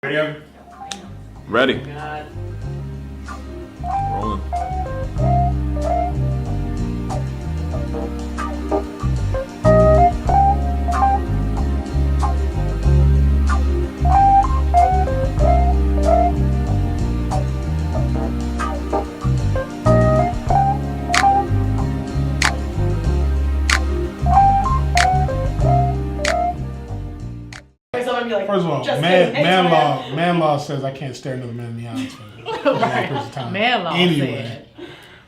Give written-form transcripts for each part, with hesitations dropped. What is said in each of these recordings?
Ready? Ready. God. Rolling. First of all, man law says I can't stare another man in the eyes for Right. time. Man law anyway.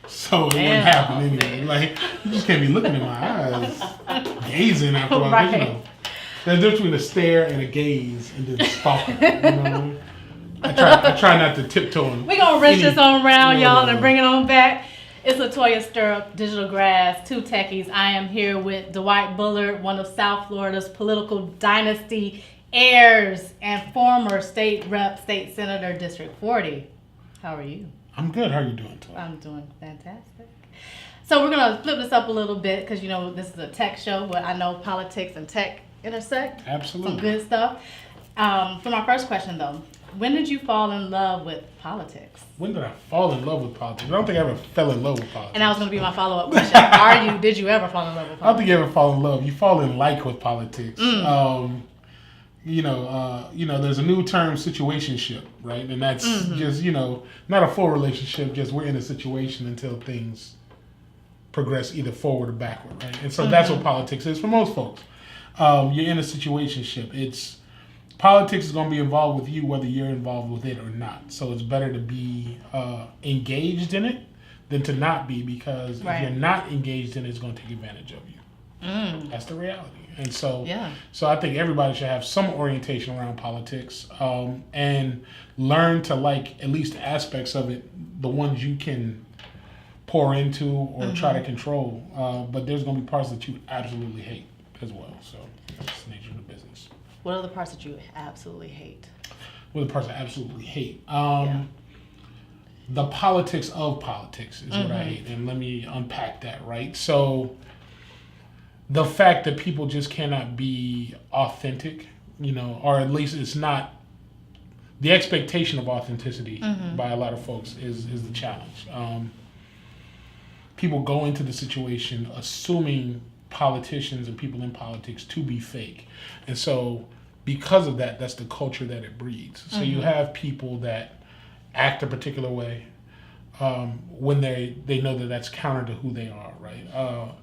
So it wouldn't happen anyway. Like, you just can't be looking in my eyes, gazing after a while. Right. You know, there's a difference between a stare and a gaze and then stalking. You know what I mean? I try not to tiptoe. We're going to wrench this on around, y'all, and bring it on back. It's Latoya Stirrup, Digital Grass, 2Techies. I am here with Dwight Bullard, one of South Florida's political dynasty heirs and former state rep, state senator, District 40. How are you? I'm good. How are you doing, Toy? I'm doing fantastic. So we're going to flip this up a little bit because, you know, this is a tech show where I know politics and tech intersect. Absolutely. Some good stuff. For my first question, though, when did you fall in love with politics? When did I fall in love with politics? I don't think I ever fell in love with politics. And that was going to be my follow-up question. Did you ever fall in love with politics? I don't think you ever fall in love. You fall in like with politics. There's a new term, situationship, right? And that's just, not a full relationship, just we're in a situation until things progress either forward or backward, right? And so that's what politics is for most folks. You're in a situationship. Politics is going to be involved with you whether you're involved with it or not. So it's better to be engaged in it than to not be, because if you're not engaged in it, it's going to take advantage of you. That's the reality. And so, I think everybody should have some orientation around politics and learn to like at least aspects of it, the ones you can pour into or try to control. But there's going to be parts that you absolutely hate as well. So that's the nature of the business. What are the parts that you absolutely hate? What are the parts I absolutely hate? The politics of politics is what I hate. And let me unpack that, right? So the fact that people just cannot be authentic, or at least it's not, the expectation of authenticity by a lot of folks is the challenge. People go into the situation assuming politicians and people in politics to be fake. And so because of that, that's the culture that it breeds. So you have people that act a particular way when they know that that's counter to who they are, right?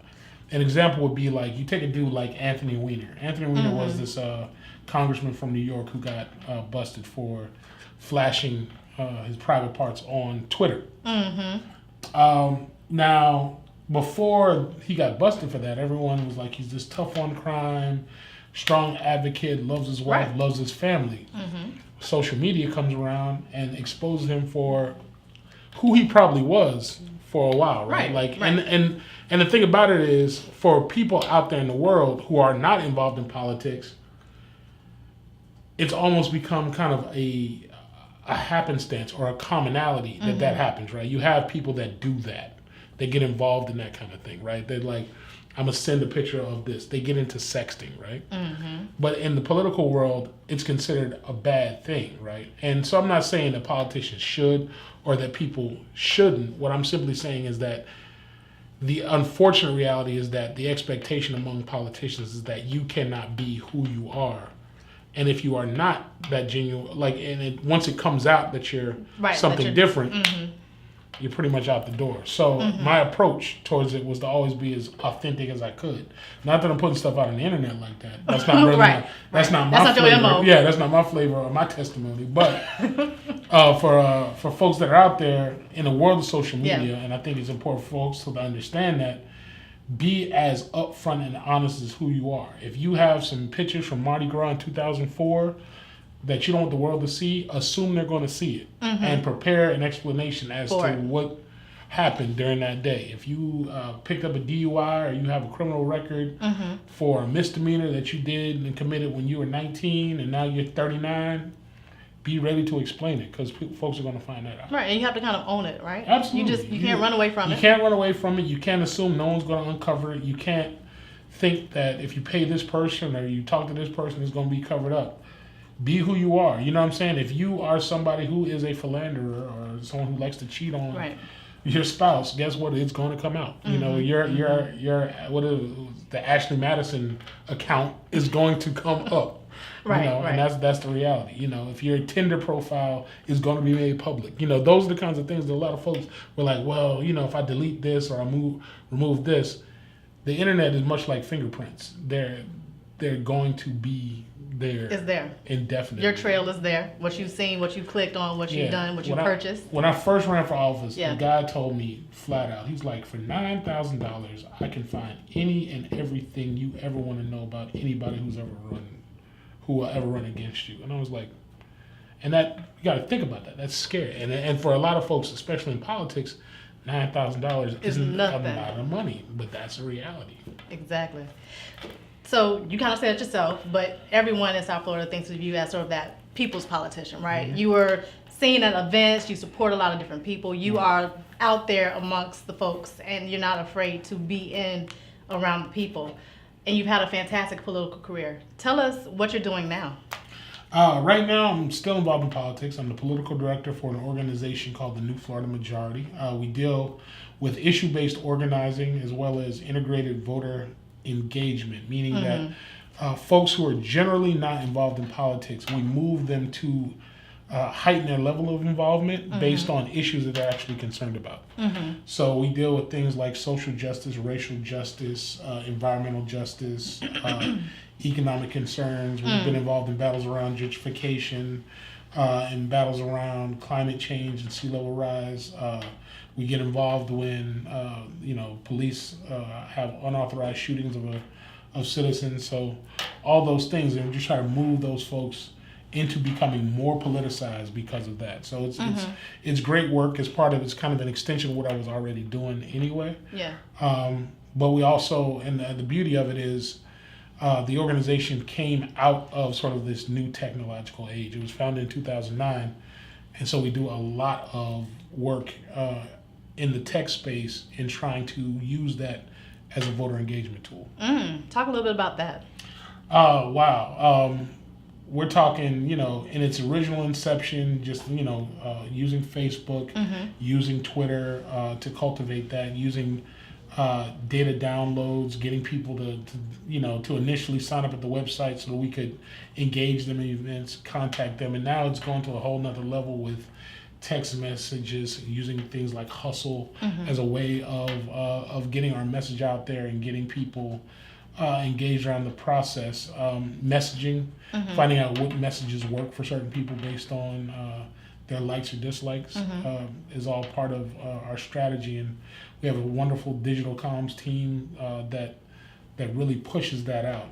An example would be like, you take a dude like Anthony Weiner. Anthony Weiner was this congressman from New York who got busted for flashing his private parts on Twitter. Now, before he got busted for that, everyone was like, he's this tough on crime, strong advocate, loves his wife, loves his family. Social media comes around and exposes him for who he probably was for a while, right? And the thing about it is, for people out there in the world who are not involved in politics, it's almost become kind of a happenstance or a commonality that happens, right? You have people that do that. They get involved in that kind of thing, right? They're like, I'm going to send a picture of this. They get into sexting, right? But in the political world, it's considered a bad thing, right? And so I'm not saying that politicians should or that people shouldn't. What I'm simply saying is that the unfortunate reality is that the expectation among politicians is that you cannot be who you are. And if you are not that genuine, once it comes out that you're something different, you're pretty much out the door. So my approach towards it was to always be as authentic as I could. Not that I'm putting stuff out on the internet like that. That's not really that's not my flavor. Your MO. Yeah, that's not my flavor or my testimony. But for folks that are out there in the world of social media, and I think it's important for folks to understand that, be as upfront and honest as who you are. If you have some pictures from Mardi Gras in 2004 that you don't want the world to see, assume they're going to see it and prepare an explanation as to what happened during that day. If you picked up a DUI or you have a criminal record for a misdemeanor that you did and committed when you were 19 and now you're 39, be ready to explain it, because folks are going to find that out. Right, and you have to kind of own it, right? Absolutely. You can't run away from it. You can't run away from it. You can't assume no one's going to uncover it. You can't think that if you pay this person or you talk to this person, it's going to be covered up. Be who you are. You know what I'm saying? If you are somebody who is a philanderer or someone who likes to cheat on your spouse, guess what? It's going to come out. You know, your what is the Ashley Madison account is going to come up. Right, you know, and that's the reality. You know, if your Tinder profile is going to be made public, you know, those are the kinds of things that a lot of folks were like, well, you know, if I delete this or I remove this, the internet is much like fingerprints. They're going to be there. It's there. Indefinitely. Your trail is there. What you've seen, what you clicked on, what you've done, what you purchased. When I first ran for office, the guy told me flat out, he's like, for $9,000, I can find any and everything you ever want to know about anybody who will ever run against you. And I was like, and that, you got to think about that. That's scary. And for a lot of folks, especially in politics, $9,000 isn't a lot of money, but that's a reality. Exactly. So you kind of said it yourself, but everyone in South Florida thinks of you as sort of that people's politician, right? You were seen at events, you support a lot of different people, you are out there amongst the folks, and you're not afraid to be around the people. And you've had a fantastic political career. Tell us what you're doing now. Right now, I'm still involved in politics. I'm the political director for an organization called the New Florida Majority. We deal with issue-based organizing as well as integrated voter engagement, meaning that folks who are generally not involved in politics, we move them to heighten their level of involvement based on issues that they're actually concerned about. So we deal with things like social justice, racial justice, environmental justice, economic concerns. We've been involved in battles around gentrification, in battles around climate change and sea level rise. We get involved when police have unauthorized shootings of citizens. So all those things, and we just try to move those folks into becoming more politicized because of that. So it's great work. It's kind of an extension of what I was already doing anyway. Yeah. But we also, and the beauty of it is, the organization came out of sort of this new technological age. It was founded in 2009, and so we do a lot of work in the tech space in trying to use that as a voter engagement tool. Talk a little bit about that. Wow. We're talking, in its original inception, just, using Facebook, using Twitter to cultivate that, using data downloads, getting people to initially sign up at the website so that we could engage them in events, contact them. And now it's gone to a whole nother level with text messages, using things like Hustle as a way of getting our message out there and getting people engaged around the process. Messaging, finding out what messages work for certain people based on their likes or dislikes is all part of our strategy. And we have a wonderful digital comms team that really pushes that out.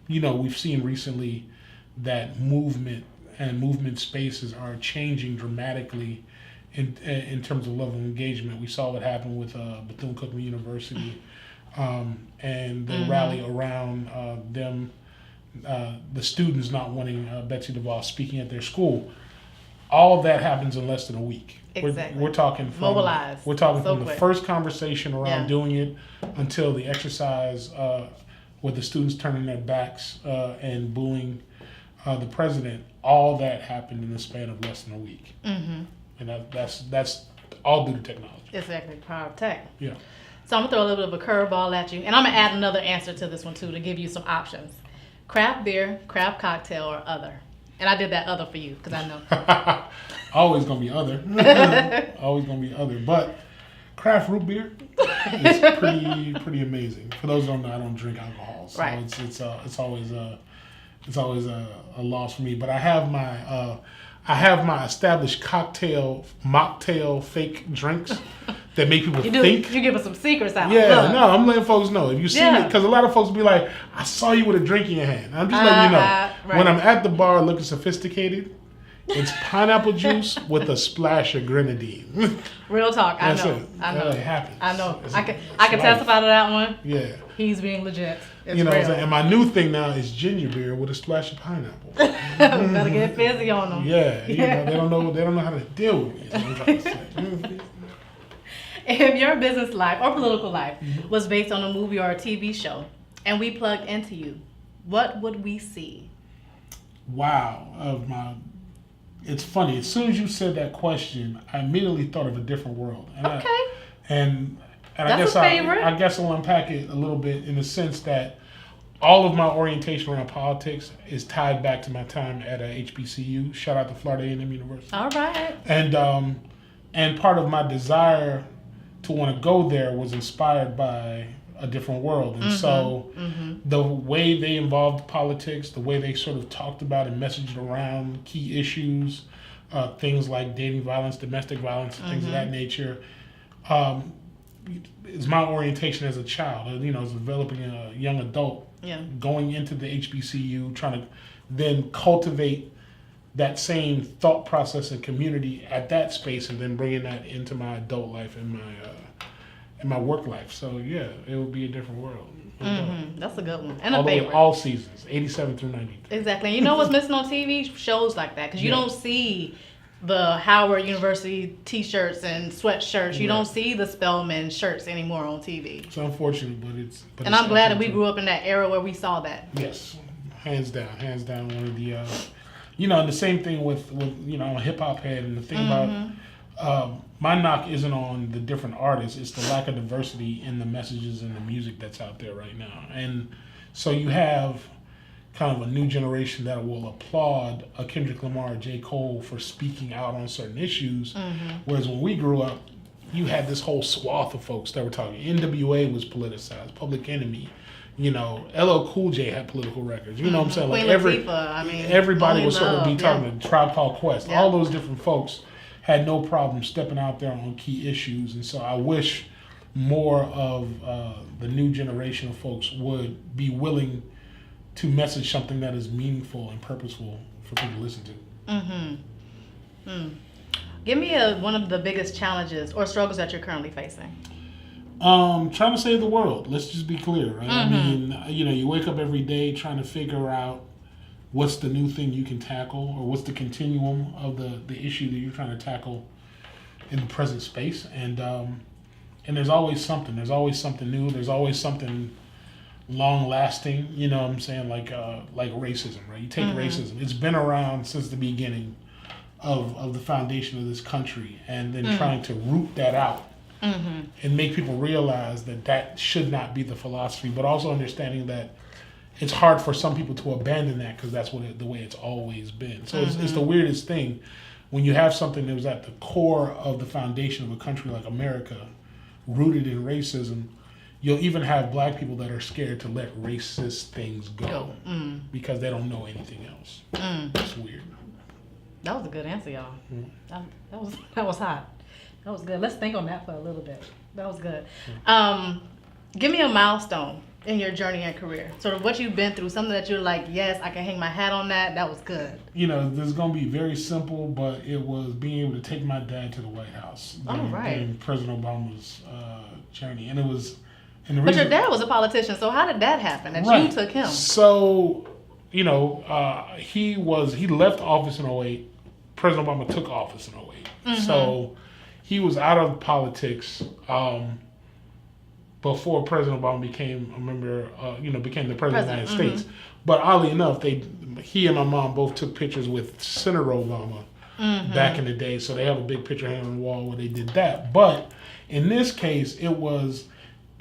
We've seen recently that movement and movement spaces are changing dramatically in terms of level of engagement. We saw what happened with Bethune-Cookman University and the rally around them, the students not wanting Betsy DeVos speaking at their school. All of that happens in less than a week. Exactly. We're talking from mobilized. We're talking so from quick. The first conversation around doing it until the exercise with the students turning their backs and booing the president. All that happened in the span of less than a week. And that's all due to technology. Exactly, power of tech. Yeah. So I'm gonna throw a little bit of a curveball at you, and I'm gonna add another answer to this one too to give you some options: craft beer, craft cocktail, or other. And I did that other for you because I know. Always gonna be other. Always gonna be other. But craft root beer is pretty amazing. For those who don't know, I don't drink alcohol, so it's always a loss for me. But I have my established mocktail fake drinks that make people think. You give us some secrets out. Yeah, no, I'm letting folks know. If you see it, because a lot of folks be like, I saw you with a drink in your hand. I'm just letting you know. When I'm at the bar looking sophisticated, it's pineapple juice with a splash of grenadine. Real talk, I That's know. it. I know. It happens. I know. It's I can testify to that one. Yeah. He's being legit. It's what I'm real. saying? And my new thing now is ginger beer with a splash of pineapple. Better get busy on them. Yeah, they don't know how to deal with me. Is what I'm trying to say. If your business life or political life was based on a movie or a TV show, and we plugged into you, what would we see? wow. It's funny. As soon as you said that question, I immediately thought of a different world. And I guess I guess I'll unpack it a little bit in the sense that all of my orientation around politics is tied back to my time at HBCU. Shout out to Florida A&M University. All right. And part of my desire to want to go there was inspired by a different world. And so the way they involved politics, the way they sort of talked about and messaged around key issues, things like dating violence, domestic violence, things of that nature, is my orientation as a child. As developing a young adult, going into the HBCU, trying to then cultivate that same thought process and community at that space, and then bringing that into my adult life and my work life. So yeah, it would be a different world. That's a good one. And all a favorite. All seasons, 87 through 93. Exactly. You know what's missing on TV? Shows like that. Because you don't see the Howard University T-shirts and sweatshirts. You don't see the Spelman shirts anymore on TV. It's unfortunate, but I'm glad that we grew up in that era where we saw that. Yes, hands down, one of the, and the same thing with I'm a hip hop head, and the thing about my knock isn't on the different artists; it's the lack of diversity in the messages and the music that's out there right now. And so you have kind of a new generation that will applaud a Kendrick Lamar or J. Cole for speaking out on certain issues, whereas when we grew up, you had this whole swath of folks that were talking. NWA was politicized, Public Enemy, LL Cool J had political records. You know what I'm saying? Queen Latifah, everybody would sort of be talking to Tribe Called Quest. All those different folks had no problem stepping out there on key issues, and so I wish more of the new generation of folks would be willing to message something that is meaningful and purposeful for people to listen to. Give me one of the biggest challenges or struggles that you're currently facing. Trying to save the world. Let's just be clear, right? I mean, you wake up every day trying to figure out what's the new thing you can tackle, or what's the continuum of the issue that you're trying to tackle in the present space. And there's always something. There's always something new. There's always something long lasting, you know what I'm saying, like racism, right? You take racism. It's been around since the beginning of the foundation of this country, and then trying to root that out and make people realize that should not be the philosophy, but also understanding that it's hard for some people to abandon that because that's the way it's always been. So it's the weirdest thing when you have something that was at the core of the foundation of a country like America, rooted in racism. You'll even have black people that are scared to let racist things go because they don't know anything else. It's weird. That was a good answer, y'all. That was hot. That was good. Let's think on that for a little bit. That was good. Give me a milestone in your journey and career. Sort of what you've been through, something that you're like, yes, I can hang my hat on that. That was good. This is going to be very simple, but it was being able to take my dad to the White House during President Obama's journey. And it was... But your dad was a politician, so how did that happen, that you took him? So, he left office in 2008. President Obama took office in 2008. So he was out of politics before President Obama became a member, became the President of the United States. But oddly enough, he and my mom both took pictures with Senator Obama back in the day. So they have a big picture hanging on the wall where they did that. But in this case, it was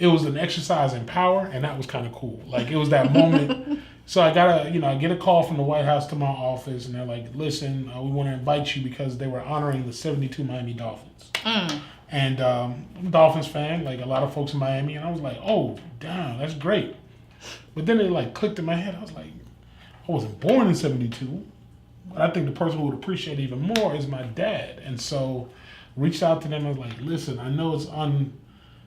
an exercise in power, and that was kind of cool. Like, it was that moment. So I get a call from the White House to my office, and they're like, listen, we want to invite you because they were honoring the 72 Miami Dolphins. And I'm a Dolphins fan, like a lot of folks in Miami, and I was like, oh, damn, that's great. But then it clicked in my head. I was like, I wasn't born in 72, but I think the person who would appreciate it even more is my dad. And so reached out to them. I was like, listen, I know it's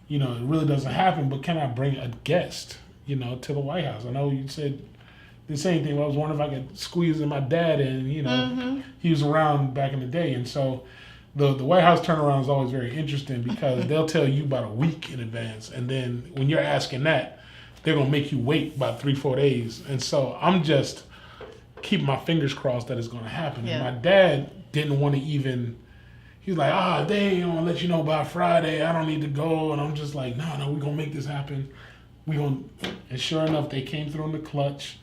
it really doesn't happen, but can I bring a guest, to the White House? I know you said the same thing. I was wondering if I could squeeze in my dad in, he was around back in the day. And so the White House turnaround is always very interesting because they'll tell you about a week in advance. And then when you're asking that, they're going to make you wait about 3-4 days. And so I'm just keeping my fingers crossed that it's going to happen. Yeah. And my dad didn't want to even... He's like, they ain't gonna let you know by Friday. I don't need to go. And I'm just like, no, we're gonna make this happen. And sure enough, they came through in the clutch.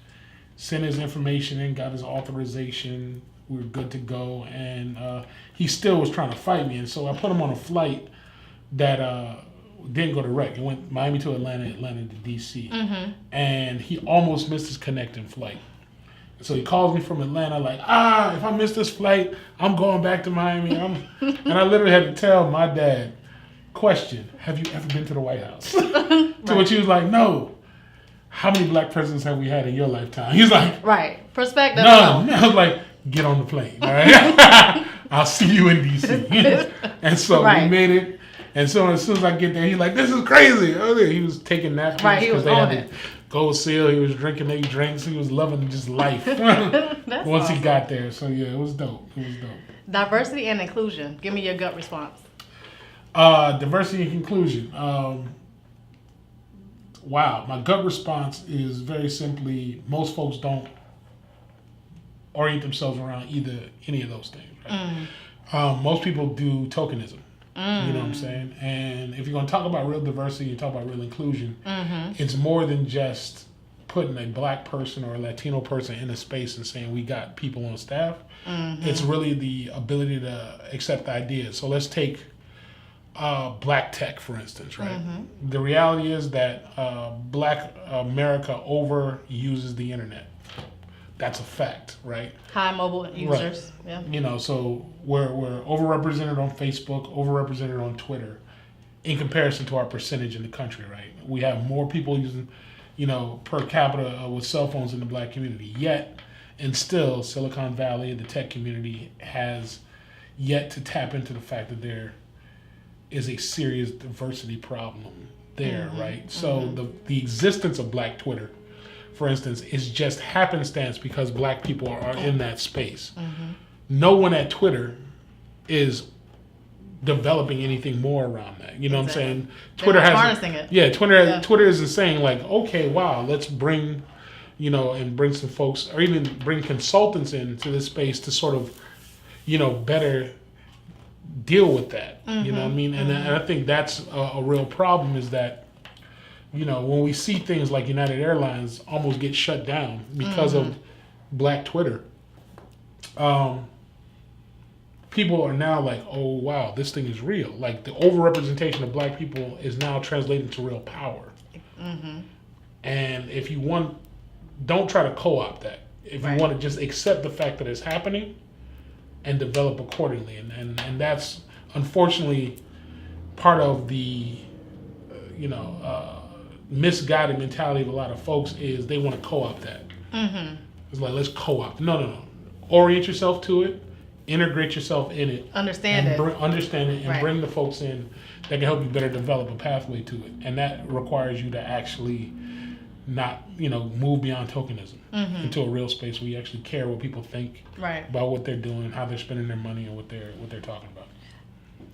sent his information in, got his authorization. We were good to go, and he still was trying to fight me. And so I put him on a flight that didn't go direct. It went Miami to Atlanta, Atlanta to DC, and he almost missed his connecting flight. So he calls me from Atlanta like, if I miss this flight, I'm going back to Miami. And I literally had to tell my dad, question, have you ever been to the White House? To which he was like, no. How many black presidents have we had in your lifetime? He's like, right. Perspective. None. I was like, get on the plane, all right? I'll see you in D.C. And so we made it. And so as soon as I get there, he's like, this is crazy. He was taking napkins. Right, he was on it. Gold seal. He was drinking their drinks. He was loving just life once he got there. So yeah, it was dope. Diversity and inclusion. Give me your gut response. Diversity and inclusion. Wow, my gut response is very simply, most folks don't orient themselves around any of those things. Right? Most people do tokenism. You know what I'm saying? And if you're going to talk about real diversity and talk about real inclusion, it's more than just putting a black person or a Latino person in a space and saying we got people on staff. It's really the ability to accept ideas. So let's take black tech, for instance, right? The reality is that black America overuses the internet. That's a fact, right? High mobile users. Right. Yeah. You know, so we're overrepresented on Facebook, overrepresented on Twitter, in comparison to our percentage in the country, right? We have more people using, per capita with cell phones in the black community. Yet, and still, Silicon Valley and the tech community has yet to tap into the fact that there is a serious diversity problem there, right? So the existence of Black Twitter, for instance, is just happenstance because black people are in that space. No one at Twitter is developing anything more around that. You know what I'm saying? Twitter has harnessing it. Yeah, Twitter isn't saying like, okay, wow, let's bring, and bring some folks or even bring consultants into this space to sort of, better deal with that. You know what I mean? And I think that's a real problem is that, when we see things like United Airlines almost get shut down because of Black Twitter, people are now like, oh, wow, this thing is real. Like the overrepresentation of black people is now translating to real power. And if you want, don't try to co-opt that. If you want to just accept the fact that it's happening and develop accordingly. And that's unfortunately part of the, misguided mentality of a lot of folks is they want to co-opt that. It's like, let's co-opt. No. Orient yourself to it, integrate yourself in it. Understand it and bring the folks in that can help you better develop a pathway to it. And that requires you to actually not, move beyond tokenism into a real space where you actually care what people think about what they're doing, how they're spending their money, and what they're talking about.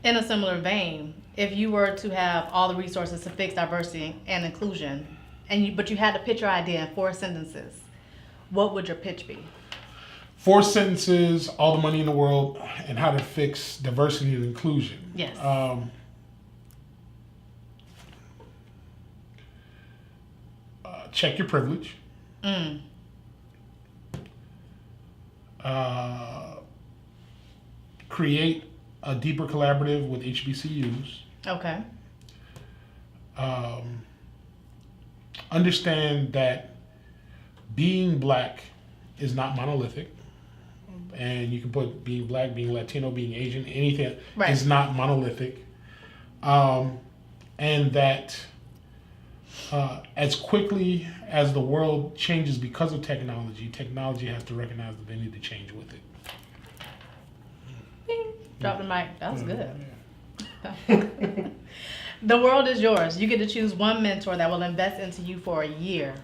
In a similar vein, if you were to have all the resources to fix diversity and inclusion, but you had to pitch your idea in 4 sentences, what would your pitch be? 4 sentences, all the money in the world, and how to fix diversity and inclusion. Yes. Check your privilege. Create a deeper collaborative with HBCUs. Okay. Understand that being black is not monolithic. And you can put being black, being Latino, being Asian, anything is not monolithic. And that as quickly as the world changes because of technology has to recognize that they need to change with it. Bing. Drop the mic. That was good. The world is yours. You get to choose one mentor that will invest into you for a year.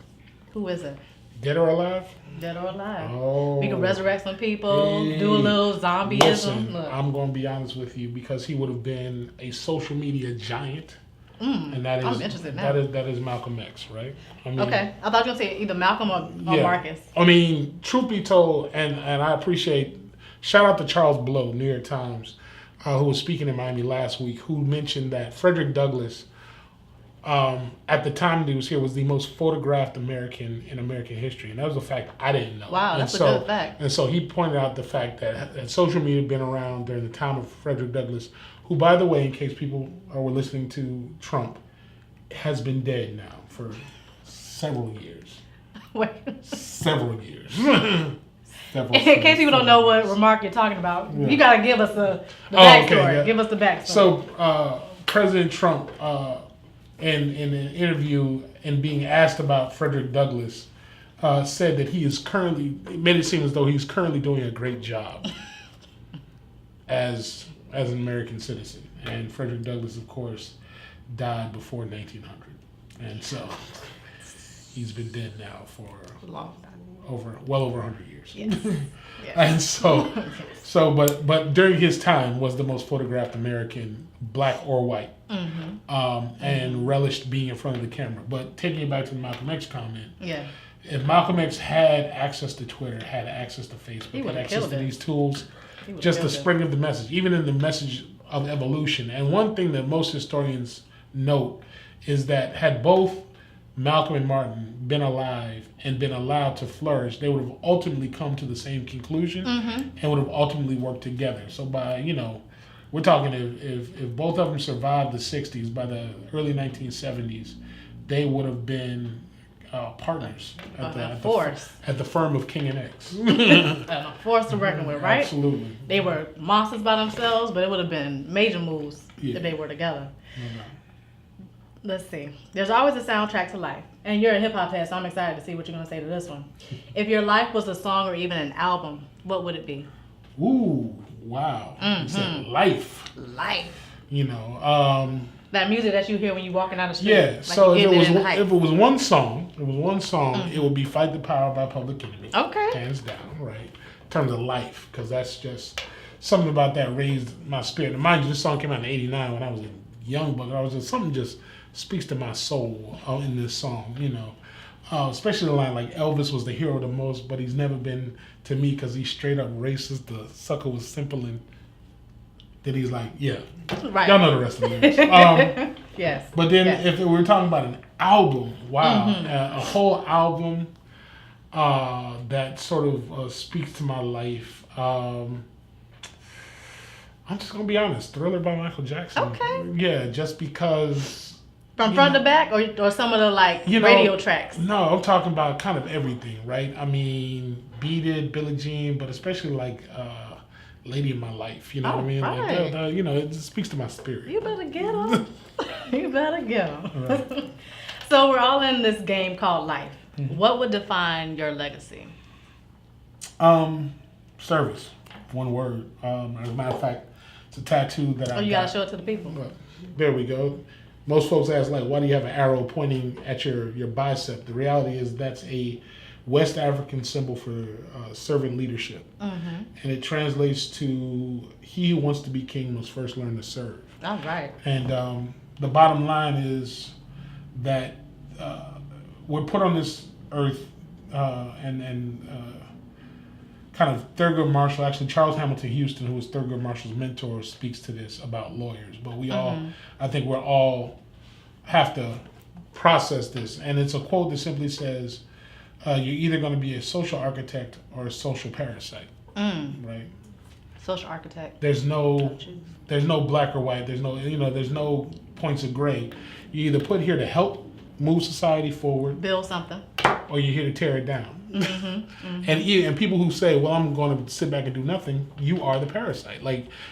Who is it? Dead or alive? Dead or alive. Oh. We can resurrect some people, do a little zombieism. Listen, I'm going to be honest with you because he would have been a social media giant. And that is, I'm interested now. That is Malcolm X, right? Okay. I thought you were going to say either Malcolm or Marcus. I mean, truth be told, and I appreciate, shout out to Charles Blow, New York Times, who was speaking in Miami last week, who mentioned that Frederick Douglass at the time that he was here, was the most photographed American in American history, and that was a fact I didn't know. Wow, that's a good fact. And so he pointed out the fact that social media had been around during the time of Frederick Douglass, who, by the way, in case people were listening to Trump, has been dead now for several years. Wait. Several years. In case people don't know what remark you're talking about, you got to give us the backstory. Okay, yeah. Give us the backstory. So, President Trump, in an interview and being asked about Frederick Douglass, said that he is currently, it made it seem as though he's currently doing a great job as an American citizen. And Frederick Douglass, of course, died before 1900. And so he's been dead now for a long time. Well over 100 years. Yes. And so, but during his time was the most photographed American, black or white, and relished being in front of the camera. But taking it back to the Malcolm X comment, if Malcolm X had access to Twitter, had access to Facebook, had access to these tools, just the spreading of the message, even in the message of evolution. And one thing that most historians note is that had both Malcolm and Martin been alive and been allowed to flourish, they would have ultimately come to the same conclusion and would have ultimately worked together. So by, we're talking if both of them survived the 60s, by the early 1970s, they would have been partners at the firm of King and X. A force to reckon with, right? Absolutely. They were monsters by themselves, but it would have been major moves if they were together. Let's see. There's always a soundtrack to life. And you're a hip-hop head, so I'm excited to see what you're going to say to this one. If your life was a song or even an album, what would it be? Ooh, wow. You said life. Life. That music that you hear when you're walking down the street. Yeah, like so if it was one song, it would be Fight the Power by Public Enemy. Okay. Hands down, right? In terms of life, because that's just something about that raised my spirit. And mind you, this song came out in 89 when I was a young buck. Something just speaks to my soul in this song, especially the line like Elvis was the hero the most, but he's never been to me because he's straight up racist. The sucker was simple, and then he's like, right. Y'all know the rest of the lyrics. Yes. But then if we're talking about an album, wow, a whole album that sort of speaks to my life. I'm just gonna be honest. Thriller by Michael Jackson. Okay. Yeah, just because. From front to back, or some of the radio tracks. No, I'm talking about kind of everything, right? I mean, Beat It, Billie Jean, but especially Lady in My Life. You know what I mean? Right. It just speaks to my spirit. You better get them. You better get them. Right. So we're all in this game called life. What would define your legacy? Service. One word. As a matter of fact, it's a tattoo that I got. You gotta show it to the people. There we go. Most folks ask, why do you have an arrow pointing at your bicep? The reality is that's a West African symbol for servant leadership. And it translates to, he who wants to be king must first learn to serve. All right. And the bottom line is that we're put on this earth and kind of Thurgood Marshall, actually Charles Hamilton Houston, who was Thurgood Marshall's mentor, speaks to this about lawyers. But we I think we're all have to process this. And it's a quote that simply says, you're either going to be a social architect or a social parasite, right? Social architect. There's no black or white. There's no points of gray. You're either put here to help move society forward, build something, or you're here to tear it down. And people who say, well, I'm going to sit back and do nothing, you are the parasite.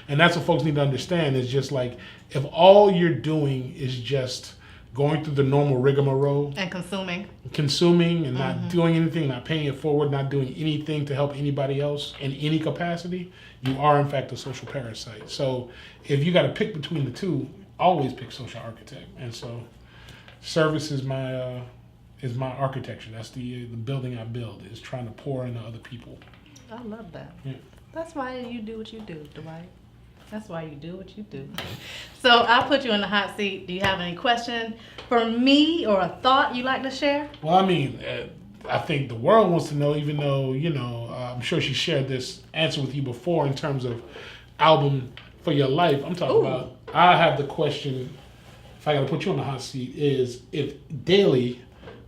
And that's what folks need to understand is just if all you're doing is just going through the normal rigmarole and consuming and not doing anything, not paying it forward, not doing anything to help anybody else in any capacity, you are in fact a social parasite. So if you got to pick between the two, always pick social architect. And so service is my architecture. That's the building I build, is trying to pour into other people. I love that. Yeah. That's why you do what you do, Dwight. That's why you do what you do. So I'll put you in the hot seat. Do you have any question for me or a thought you'd like to share? Well, I mean, I think the world wants to know, even though, I'm sure she shared this answer with you before in terms of album for your life. I'm talking about, I have the question, if I got to put you on the hot seat, is if daily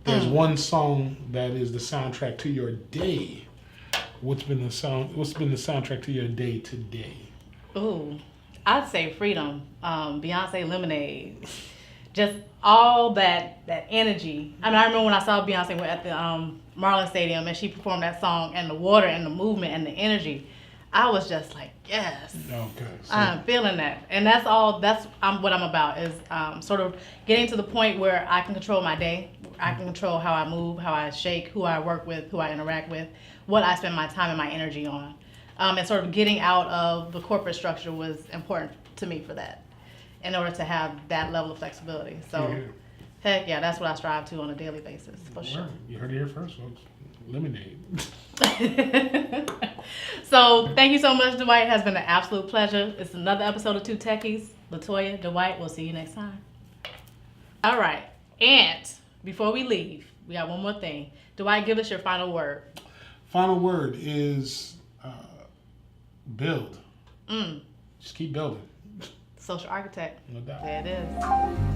there's one song that is the soundtrack to your day. What's been the soundtrack to your day today? Ooh, I'd say Freedom. Beyonce Lemonade. Just all that energy. I mean, I remember when I saw Beyonce at the Marlins Stadium and she performed that song, and the water and the movement and the energy. I was just like, yes. Okay. So, I'm feeling that. And that's all, what I'm about, is sort of getting to the point where I can control my day. I can control how I move, how I shake, who I work with, who I interact with, what I spend my time and my energy on. And sort of getting out of the corporate structure was important to me for that, in order to have that level of flexibility. So, heck yeah, that's what I strive to on a daily basis, for sure. You heard it here first, folks. Lemonade. So, thank you so much, Dwight. It has been an absolute pleasure. It's another episode of 2Techies. Latoya, Dwight, we'll see you next time. All right. And before we leave, we got one more thing. Dwight, give us your final word. Final word is build. Just keep building. Social architect. No doubt. There it is.